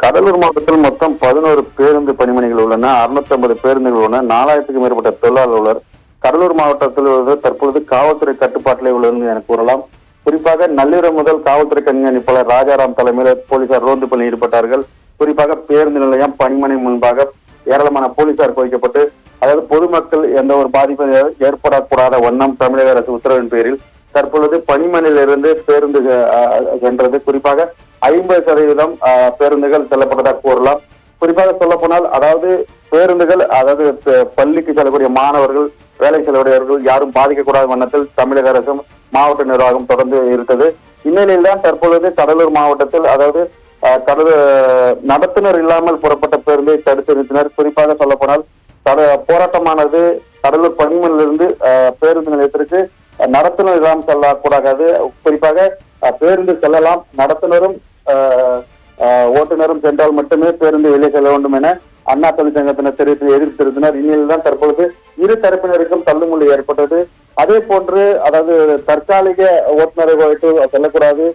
கடலூர் மாவட்டத்தில் மொத்தம் 11 பேருந்து பணிமனைகள் உள்ளன. 650 பேருந்துகள் உள்ளன. 4000க்கும் மேற்பட்ட தொழிலாளர் உள்ளனர். கடலூர் மாவட்டத்தில் தற்பொழுது காவல்துறை கட்டுப்பாட்டிலே உள்ளது என கூறலாம். குறிப்பாக நள்ளிரவு முதல் காவல்துறை கண்காணிப்பாளர் ராஜாராம் தலைமையில் போலீசார் ரோந்து பணியில் ஈடுபட்டார்கள். குறிப்பாக பேருந்து நிலையம் பணிமனை முன்பாக ஏராளமான போலீசார் குவிக்கப்பட்டு, அதாவது பொதுமக்கள் எந்த ஒரு பாதிப்பும் ஏற்படக்கூடாத வண்ணம் தமிழக அரசு உத்தரவின் பேரில் தற்பொழுது பணிமனையிலிருந்து பேருந்து சென்றது. குறிப்பாக 50% பேருந்துகள் செல்லப்பட்டதாக கூறலாம். குறிப்பாக சொல்ல போனால், அதாவது பேருந்துகள், அதாவது பள்ளிக்கு செல்லக்கூடிய மாணவர்கள், வேலை செல்லக்கூடியவர்கள் யாரும் பாதிக்கக்கூடாத வண்ணத்தில் தமிழக அரசும் மாவட்ட நிர்வாகம் தொடர்ந்து இருந்தது. இந்நிலையில் தான் தற்பொழுது கடலூர் மாவட்டத்தில், அதாவது நடத்துனர் இல்லாமல் புறப்பட்ட பேருந்தை தடுத்து நிறுத்தினர். குறிப்பாக சொல்ல போனால் போராட்டமானது கடலூர் பணிமனையிலிருந்து பேருந்து நிலையத்திற்கு நடத்துனர் இல்லாமல் செல்லக்கூடாது. குறிப்பாக பேருந்து செல்லலாம், நடத்துனரும் ஓட்டுநரும் சென்றால் மட்டுமே பேருந்து வெளியே செல்ல வேண்டும் என அண்ணா தொழிற்சங்கத்தினர் எதிர்ப்பு தெரிவித்தனர். இந்நிலையில் தான் தற்பொழுது இரு தரப்பினருக்கும் தள்ளுமுள்ளி ஏற்பட்டது. அதே போன்று, அதாவது தற்காலிக ஓட்டுநரை வைத்து செல்லக்கூடாது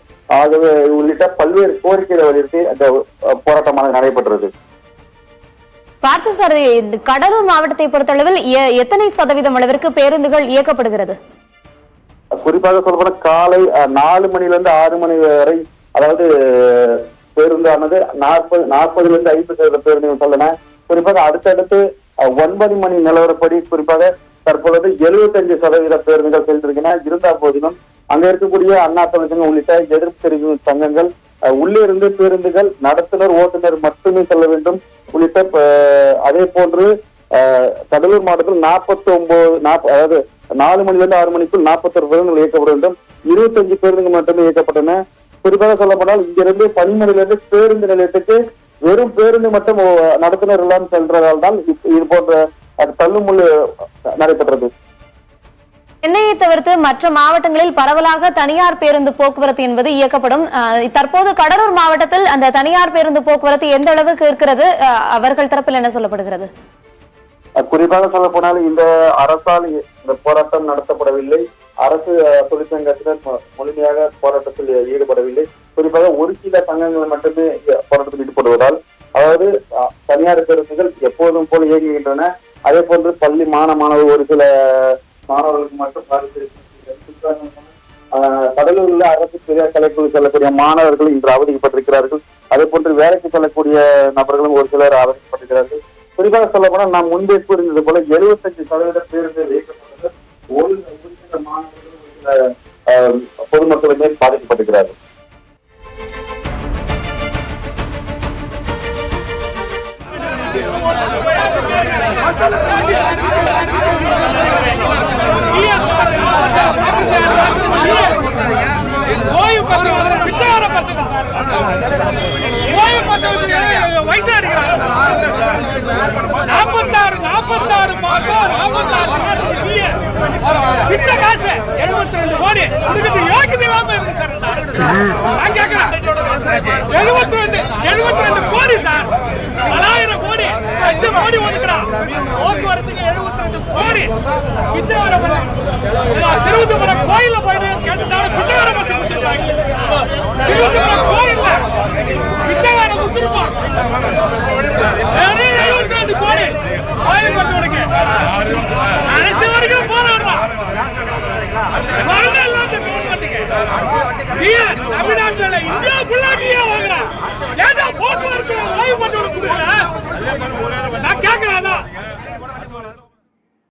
ஆகவே உள்ளிட்ட பல்வேறு கோரிக்கைகளை வலியுறுத்தி அந்த போராட்டமானது நடைபெற்றது. பார்த்து சார், கடலூர் மாவட்டத்தை பொறுத்தளவில் எத்தனை சதவீதம் அளவிற்கு பேருந்துகள் இயக்கப்படுகிறது? குறிப்பாக சொல்லப்போன காலை 4 மணிலிருந்து 6 மணி வரை, அதாவது பேருந்தானது 40லிருந்து 50% பேருந்துகள் செல்லன. குறிப்பாக அடுத்தடுத்து 9 மணி நிலவரப்படி குறிப்பாக தற்பொழுது 75% பேருந்துகள் சென்றிருக்கின்றன. இருந்த போதிலும் அங்க இருக்கக்கூடிய அண்ணா தொழிற்சங்கம் உள்ளிட்ட எதிர்ப்பு தெரிவிக்கும் சங்கங்கள் உள்ளே இருந்து பேருந்துகள் நடத்துனர் ஓட்டுநர் மட்டுமே செல்ல வேண்டும் உள்ளிட்ட, அதே போன்று கடலூர் மாவட்டத்தில் 49, அதாவது 4 மணிலிருந்து 6 மணிக்குள் 41 பேருந்துகள் இயக்கப்பட வேண்டும். 25 பேருந்துகள் மட்டுமே இயக்கப்பட்டன. குறிப்பாக சொல்லப்பட்டால் இங்கிருந்து பணிமனையிலிருந்து பேருந்து நிலையத்துக்கு வெறும் பேருந்து மட்டும் நடத்துனர் இல்லாமல் சென்றதால் தான் இது போன்ற தள்ளுமுள்ளு நடைபெற்றது. சென்னையை தவிர்த்து மற்ற மாவட்டங்களில் பரவலாக தனியார் பேருந்து போக்குவரத்து என்பது இயக்கப்படும். தற்போது கடலூர் மாவட்டத்தில் அந்த தனியார் பேருந்து போக்குவரத்து எந்த அளவுக்கு இருக்கிறது? அவர்கள் தரப்பில் என்ன சொல்லப்படுகிறது? குறிப்பாக சொல்ல போனால், இந்த அரசால் இந்த போராட்டம் நடத்தப்படவில்லை. அரசு தொழிற்சங்கத்தினர் முழுமையாக போராட்டத்தில் ஈடுபடவில்லை. குறிப்பாக ஒரு சில சங்கங்கள் மட்டுமே போராட்டத்தில் ஈடுபடுவதால், அதாவது தனியார் பேருந்துகள் எப்போதும் போல இயங்குகின்றன. அதே போன்று பள்ளி மாணவர்கள், ஒரு சில மாணவர்களுக்கு மட்டும் கடலூரில் அரசு பெரியார் கலைக்குழு செல்லக்கூடிய மாணவர்கள் இன்று அவதிக்கப்பட்டிருக்கிறார்கள். அதே போன்று வேலைக்கு செல்லக்கூடிய நபர்களும் ஒரு சிலர் அவதிக்கப்பட்டிருக்கிறார்கள். குறிப்பாக சொல்ல போனால், நாம் முன்பே கூறியது போல 75% பேருந்துகள் இயக்கப்பட்டது. ஒரு சில மாணவர்கள், ஒரு சில பொதுமக்களுமே பாதிக்கப்பட்டிருக்கிறார்கள். கோயில போயிட்டு கேட்டு